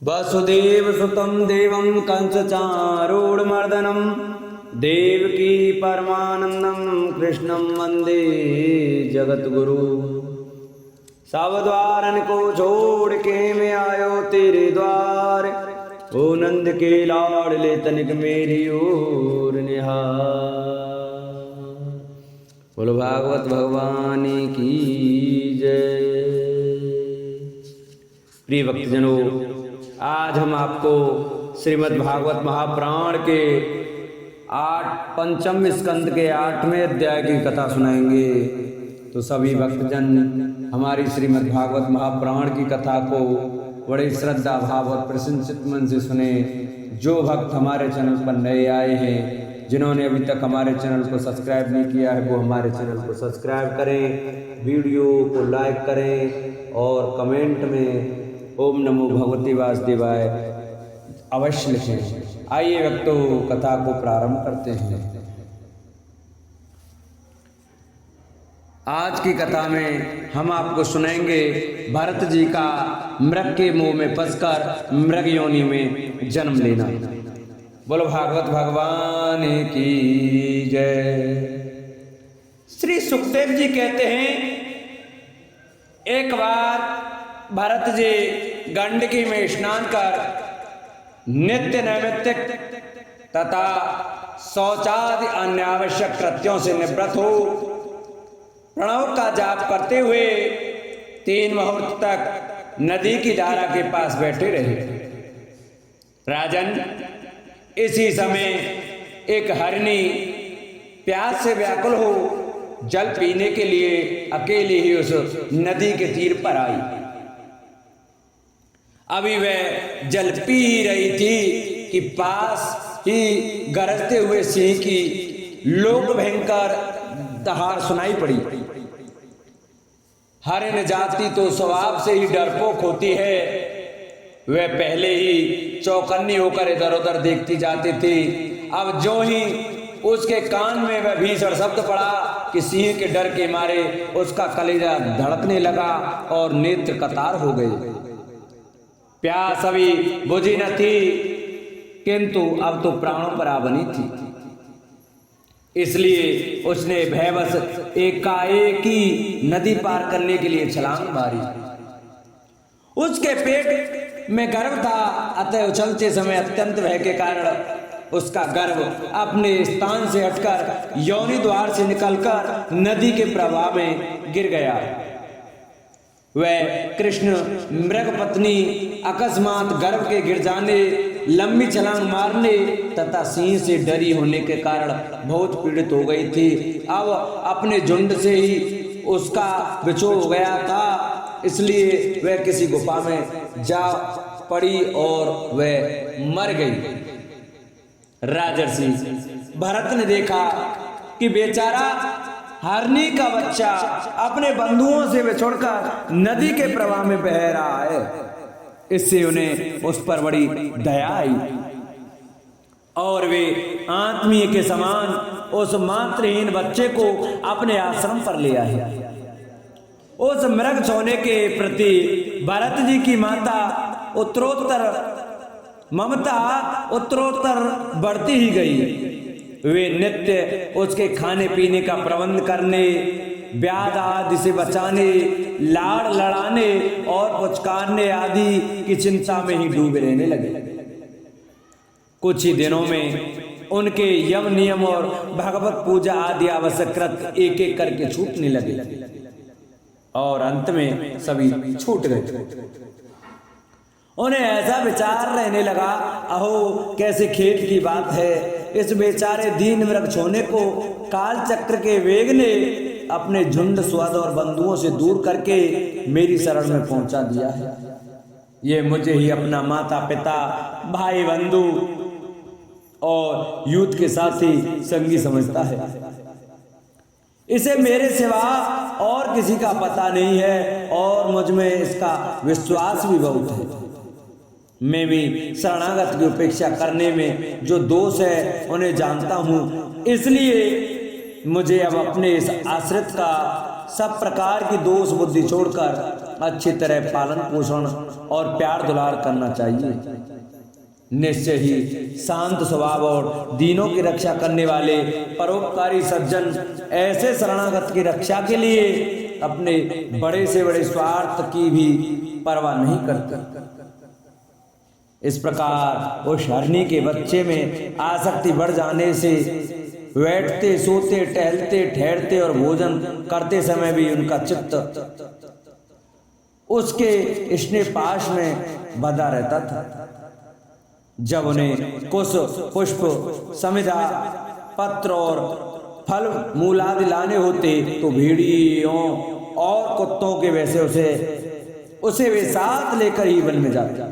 वसुदेव सुतं देवं कंसचारूढमर्दनं देवकी परमानंदं कृष्णं वंदे जगतगुरु। सावद्वारन को छोड़ के मैं आयो तेरे द्वार, ओ नंद के लाडले तनिक मेरी ओर निहार। बोलो भागवत भगवान की जय। प्रिय भक्तजनों, आज हम आपको श्रीमद् भागवत महापुराण के पंचम स्कंद के 8वें अध्याय की कथा सुनाएंगे। तो सभी भक्तजन हमारी श्रीमद् भागवत महापुराण की कथा को बड़े श्रद्धा भाव और प्रसन्नचित्त मन से सुने। जो भक्त हमारे चैनल पर नए आए हैं, जिन्होंने अभी तक हमारे चैनल को सब्सक्राइब नहीं किया है, वो हमारे चैनल को सब्सक्राइब करें, वीडियो को लाइक करें और कमेंट में ओम नमो भगवते वासुदेवाय अवश्य लिखें। आइए भक्तों, कथा को प्रारंभ करते हैं। आज की कथा में हम आपको सुनाएंगे भरत जी का मृग के मुंह में फंसकर मृग योनि में जन्म लेना। बोलो भागवत भगवान की जय। श्री सुखदेव जी कहते हैं, एक बार भरत जी गंडकी में स्नान कर नित्य नैमित्तिक तथा शौचादि अन्य आवश्यक कृत्यों से निवृत्त हो प्रणव का जाप करते हुए 3 मुहूर्त तक नदी की धारा के पास बैठे रहे। राजन, इसी समय एक हरिणी प्यास से व्याकुल हो जल पीने के लिए अकेली ही उस नदी के तीर पर आई। अभी वह जल पी रही थी कि पास ही गरजते हुए सिंह की लोक भयंकर दहाड़ सुनाई पड़ी। हरिण जाति तो स्वभाव से ही डरपोक होती है। वह पहले ही चौकन्नी होकर इधर उधर देखती जाती थी। अब जो ही उसके कान में वह भीषण शब्द पड़ा कि सिंह के डर के मारे उसका कलेजा धड़कने लगा और नेत्र कतार हो गए। प्यास अभी बुझी न थी, किंतु अब तो प्राणों पर आ बनी थी। इसलिए उसने भयवश एकाएकी नदी पार करने के लिए छलांग मारी। उसके पेट में गर्भ था, अतः उछलते समय अत्यंत भय के कारण उसका गर्भ अपने स्थान से हटकर योनि द्वार से निकलकर नदी के प्रवाह में गिर गया। वह कृष्ण मृग पत्नी अकस्मात गर्भ के गिर जाने, लंबी छलांग मारने तथा सिंह से डरी होने के कारण बहुत पीड़ित हो गई थी। अब अपने झुंड से ही उसका बिछोह हो गया था, इसलिए वह किसी गुफा में जा पड़ी और वह मर गई। राजर्षि भरत ने देखा कि बेचारा हरनी का बच्चा अपने बंधुओं से बिछुड़कर नदी के प्रवाह में बह रहा है। इससे उन्हें उस पर बड़ी दया आई और वे आत्मीय के समान उस मातृहीन बच्चे को अपने आश्रम पर ले आए। उस मृग सोने के प्रति भरत जी की ममता उत्तरोत्तर बढ़ती ही गई। वे नित्य उसके खाने पीने का प्रबंध करने, व्याध आदि से बचाने, लाड़ लड़ाने और पुचकारने आदि की चिंता में ही डूबे रहने लगे। कुछ ही दिनों में उनके यम नियम और भगवत पूजा आदि आवश्यक कृत्य एक एक करके छूटने लगे और अंत में सभी छूट गए। उन्हें ऐसा विचार रहने लगा, अहो कैसे खेद की बात है, इस बेचारे दीन मृग छोने को काल चक्र के वेग ने अपने झुंड स्वाद और बंधुओं से दूर करके मेरी शरण में पहुंचा दिया है। ये मुझे ही अपना माता पिता, भाई बंधु और यूथ के साथी संगी समझता है। इसे मेरे सिवा और किसी का पता नहीं है और मुझ में इसका विश्वास भी बहुत है। मैं भी शरणागत की उपेक्षा करने में जो दोष है उन्हें जानता हूँ, इसलिए मुझे अब अपने इस आश्रित का सब प्रकार की दोष बुद्धि छोड़कर अच्छी तरह पालन पोषण और प्यार दुलार करना चाहिए। निश्चय ही शांत स्वभाव और दीनों की रक्षा करने वाले परोपकारी सज्जन ऐसे शरणागत की रक्षा के लिए अपने बड़े से बड़े स्वार्थ की भी परवाह नहीं करते। इस प्रकार उस हरणी के बच्चे में आसक्ति बढ़ जाने से बैठते, सोते, टहलते, ठहरते और भोजन करते समय भी उनका चित्त उसके स्नेह पाश में बंधा रहता था। जब उन्हें कुश, पुष्प, समिधा, पत्र और फल मूल आदि लाने होते तो भेड़ियों और कुत्तों के वैसे उसे वे साथ लेकर ही वन में जाते।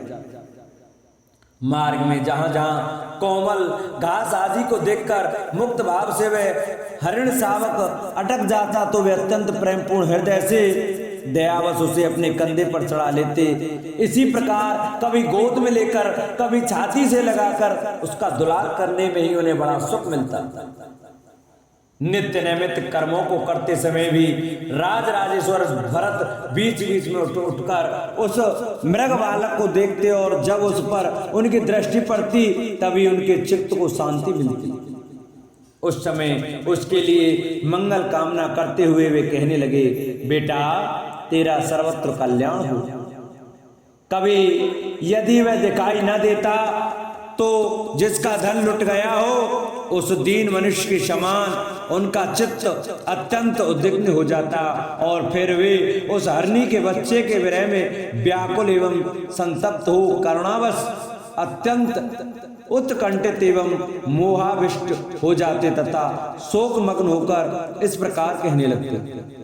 मार्ग में जहां जहां कोमल घास आदि को देखकर मुक्त भाव से वह हरिण शावक अटक जाता तो वे अत्यंत प्रेमपूर्ण हृदय से दयावश उसे अपने कंधे पर चढ़ा लेते। इसी प्रकार कभी गोद में लेकर, कभी छाती से लगाकर उसका दुलार करने में ही उन्हें बड़ा सुख मिलता। नित्य नैमित्त कर्मों को करते समय भी राजराजेश्वर भरत बीच बीच में उठकर उस मृग बालक को देखते और जब उस पर उनकी दृष्टि पड़ती तभी उनके चित्त को शांति मिलती। उस समय उसके लिए मंगल कामना करते हुए वे कहने लगे, बेटा तेरा सर्वत्र कल्याण हो। कभी यदि वह दिखाई न देता तो जिसका धन लुट गया हो उस दीन मनुष्य के समान उनका चित्त अत्यंत उद्विग्न हो जाता और फिर वे उस हरणी के बच्चे के विरह में व्याकुल एवं संतप्त हो करुणावश अत्यंत उत्कंठित एवं मोहाविष्ट हो जाते तथा शोक मग्न होकर इस प्रकार कहने लगते,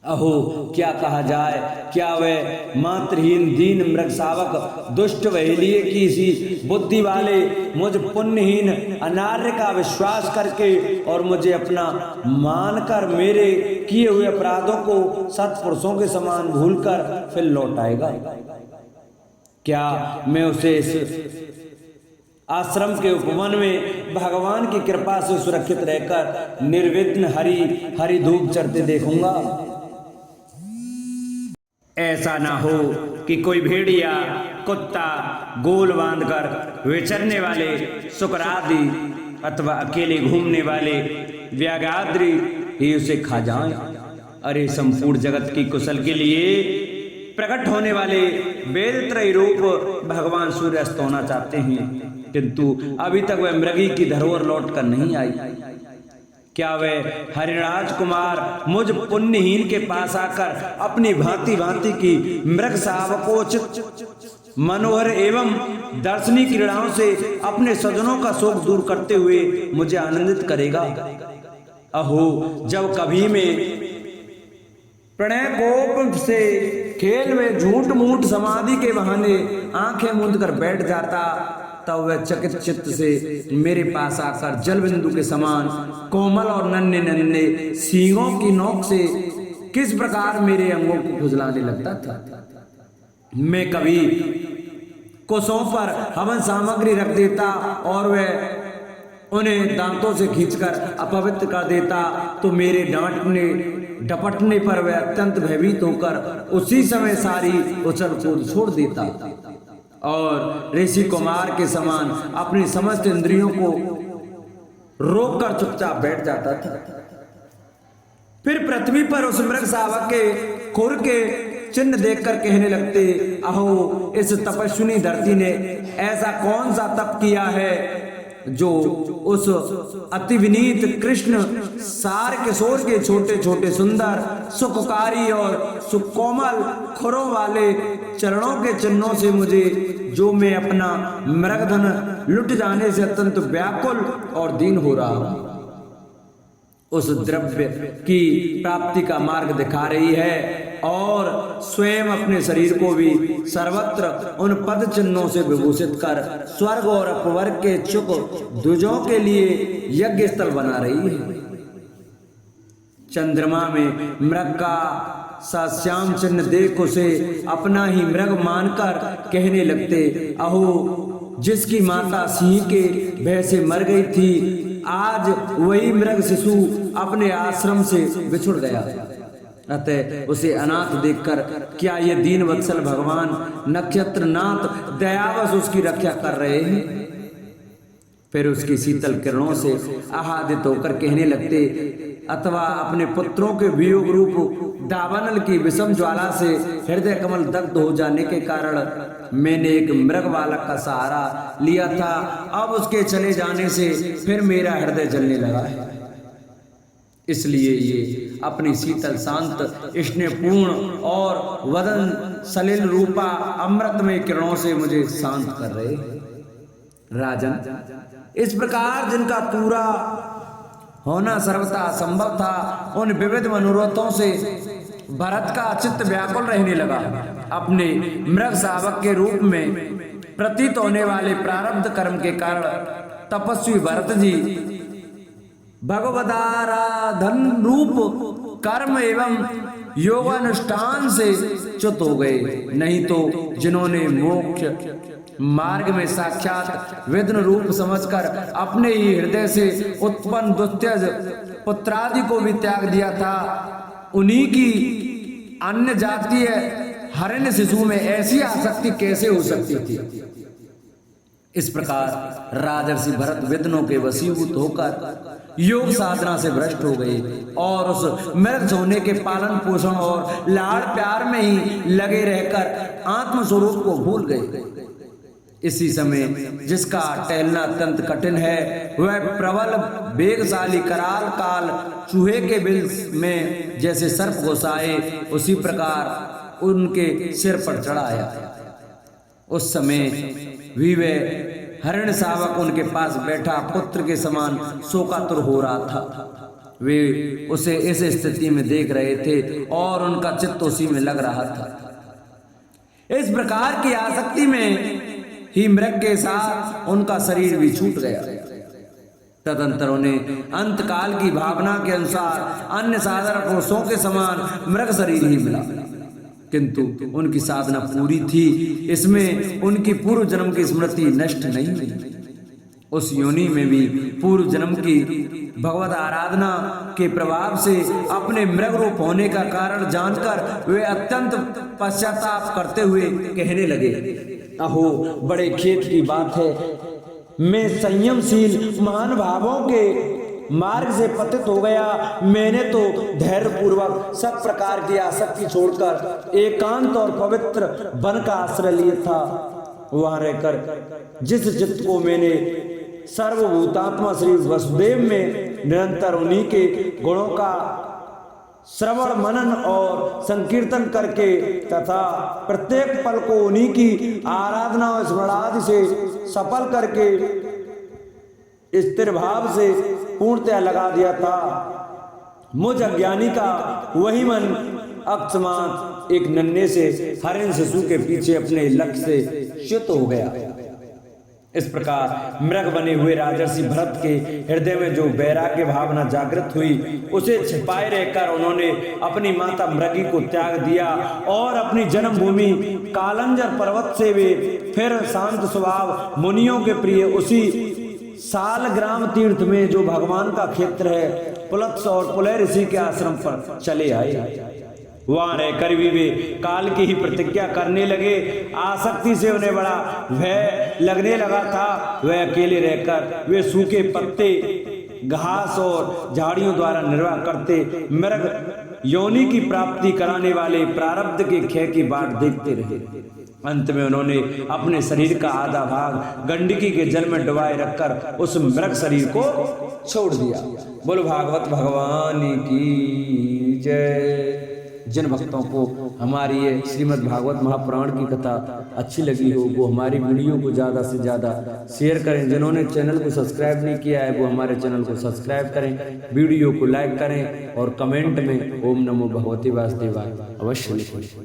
अहो क्या कहा जाए, क्या वह मातृहीन दीन मृग शावक दुष्ट वहेलिये की सी बुद्धि वाले मुझ पुण्यहीन अनार्य का विश्वास करके और मुझे अपना मानकर मेरे किए हुए अपराधों को सत्पुरुषों के समान भूलकर फिर लौट आएगा। क्या मैं उसे इस आश्रम के उपवन में भगवान की कृपा से सुरक्षित रहकर निर्विघ्न हरि धूप चढ़ते देखूंगा? ऐसा ना हो कि कोई भेड़िया कुत्ता गोल बांधकर विचरने वाले शुक्रादि अथवा अकेले घूमने वाले व्याघ्राद्रि ही उसे खा जाएं। अरे संपूर्ण जगत की कुशल के लिए प्रकट होने वाले वेद त्रय रूप भगवान सूर्यास्त होना चाहते हैं, किंतु अभी तक वह मृगी की धरोहर लौट कर नहीं आई। क्या वह हरिराज कुमार मुझ पुण्यहीन के पास आकर अपनी भांति भांति की मृग शावकोचित मनोहर एवं दर्शनीय क्रीड़ाओं से अपने स्वजनों का शोक दूर करते हुए मुझे आनंदित करेगा? अहो जब कभी में प्रणय कोप से खेल में झूठ मूठ समाधि के बहाने आंखें मूंद कर बैठ जाता तब वह चकित चित्त से मेरे पास आकर जल बिंदु के समान कोमल और नन्हे नन्हे सींगों की नोक से किस प्रकार मेरे अंगों को खुजलाने लगता था। मैं कभी कुशों पर हवन सामग्री रख देता और वह उन्हें दांतों से खींचकर अपवित्र कर देता तो मेरे डांटने डपटने पर वह अत्यंत भयभीत होकर उसी समय सारी उछल कूद छोड़ देता और ऋषि कुमार के समान अपनी समस्त इंद्रियों को रोककर चुपचाप बैठ जाता था। फिर पृथ्वी पर उस मृग शावक के खुर के चिन्ह देखकर कहने लगते, अहो इस तपस्विनी धरती ने ऐसा कौन सा तप किया है जो उस अति विनीत कृष्ण सार किशोर के छोटे छोटे सुंदर सुखकारी और सुकोमल खुरों वाले चरणों के चिन्हों से मुझे जो मैं अपना मृगधन लुट जाने से अत्यंत व्याकुल और दीन हो रहा हूं उस द्रव्य की प्राप्ति का मार्ग दिखा रही है और स्वयं अपने शरीर को भी सर्वत्र उन पद चिन्हों से विभूषित कर स्वर्ग और अपवर्ग के चुप द्विजों के लिए यज्ञ स्थल बना रही है। चंद्रमा में मृग का श्याम चिन्ह देख उसे अपना ही मृग मानकर कहने लगते, अहो जिसकी माता सिंह के भय से मर गई थी आज वही मृग शिशु अपने आश्रम से बिछुड़ गया। अतः उसे अनाथ देखकर क्या ये दीन वत्सल भगवान नक्षत्रनाथ दयावश उसकी रक्षा कर रहे हैं? फिर उसकी शीतल किरणों से आह्लादित होकर कहने लगते, अथवा अपने पुत्रों के वियोग रूप दावानल की विषम ज्वाला से हृदय कमल दग्ध हो जाने के कारण मैंने एक मृग बालक का सहारा लिया था, अब उसके चले जाने से फिर मेरा हृदय जलने लगा है। इसलिए ये अपनी शीतल शांत स्नेहपूर्ण और वदन सलिल रूपा अमृतमय किरणों से मुझे शांत कर रहे। राजन, इस प्रकार जिनका पूरा होना सर्वथा संभव था, उन विविध मनोरथों से भरत का चित्त व्याकुल रहने लगा। अपने मृग शावक के रूप में प्रतीत होने वाले प्रारब्ध कर्म के कारण तपस्वी भरत जी भगवदाराधन रूप कर्म एवं योगानुष्ठान से च्युत हो गए। नहीं तो जिन्होंने मोक्ष मार्ग में साक्षात विघ्न रूप समझकर अपने ही हृदय से उत्पन्न दुस्त्यज पुत्रादि को भी त्याग दिया था, उन्हीं की अन्य जातीय हरिण शिशु में ऐसी आसक्ति कैसे हो सकती थी? इस प्रकार राजर्षि भरत विघ्नों के वशीभूत होकर योग साधना से भ्रष्ट हो गए और उस मृग सोने के पालन पोषण और लाड़ प्यार में ही लगे रहकर आत्म स्वरूप को भूल गए। इसी समय जिसका टहलना अत्यंत कठिन है, वह प्रबल वेगशाली कराल काल चूहे के बिल में जैसे सर्प घुसाए, उसी प्रकार उनके सिर पर चढ़ा आया। उस समय भी वह हरिण शावक उनके पास बैठा पुत्र के समान शोकातुर हो रहा था। वे उसे इस स्थिति में देख रहे थे और उनका चित्त उसी में लग रहा था। इस प्रकार की आसक्ति में ही मृग के साथ उनका शरीर भी छूट गया। तदंतर उन्हें अंतकाल की भावना के अनुसार अन्य साधारण पुरुषों के समान मृग शरीर ही मिला, किंतु उनकी साधना पूरी थी, इसमें उनकी पूर्व जन्म की स्मृति नष्ट नहीं हुई। उस योनि में भी पूर्व जन्म की भगवत आराधना के प्रभाव से अपने मृग रूप होने का कारण जानकर वे अत्यंत पश्चाताप करते हुए कहने लगे, अहो बड़े खेत की बात है, मैं संयमशील महानुभावों के मार्ग से पतित हो गया। मैंने तो धैर्य पूर्वक सब प्रकार की आसक्ति छोड़कर एकांत और पवित्र वन का आश्रय लिया था। वहां रहकर जिस चित्त को मैंने सर्वभूतात्मा श्री वसुदेव में निरंतर उन्हीं के गुणों का श्रवण मनन और संकीर्तन करके तथा प्रत्येक पल को उन्हीं की आराधना और स्मरणादि से सफल करके स्थिर भाव से पूर्णतया लगा दिया था, मुझ अज्ञानी का वही मन अकस्मात एक नन्हे से हरिण शिशु के पीछे अपने लक्ष्य से च्युत हो गया। इस प्रकार मृग बने हुए राजर्षि भरत के हृदय में जो वैराग्य भावना जागृत हुई, उसे छिपाए रहकर उन्होंने अपनी माता मृगी को त्याग दिया और अपनी जन्मभूमि कालंजर पर्वत से वे फिर शांत स्वभाव मुनियों के प्रिय उसी सालग्राम तीर्थ में जो भगवान का क्षेत्र है पुलत्स और पुलय ऋषि के आश्रम पर चले आए। वहां रहकर भी वे काल की ही प्रतिज्ञा करने लगे। आसक्ति से उन्हें बड़ा भय लगने लगा था। वह अकेले रहकर वे सूखे पत्ते घास और झाड़ियों द्वारा निर्वाह करते मृग योनि की प्राप्ति कराने वाले प्रारब्ध के क्षय की बाट देखते रहे। अंत में उन्होंने अपने शरीर का आधा भाग गंडकी के जल में डुबाए रखकर उस मृग शरीर को छोड़ दिया। बोलो भागवत भगवान की जय। जिन भक्तों को हमारी ये श्रीमद् भागवत महापुराण की कथा अच्छी लगी हो, वो हमारी वीडियो को ज़्यादा से ज़्यादा शेयर करें। जिन्होंने चैनल को सब्सक्राइब नहीं किया है, वो हमारे चैनल को सब्सक्राइब करें, वीडियो को लाइक करें और कमेंट में ओम नमो भगवते वासुदेवाय अवश्य लिखें।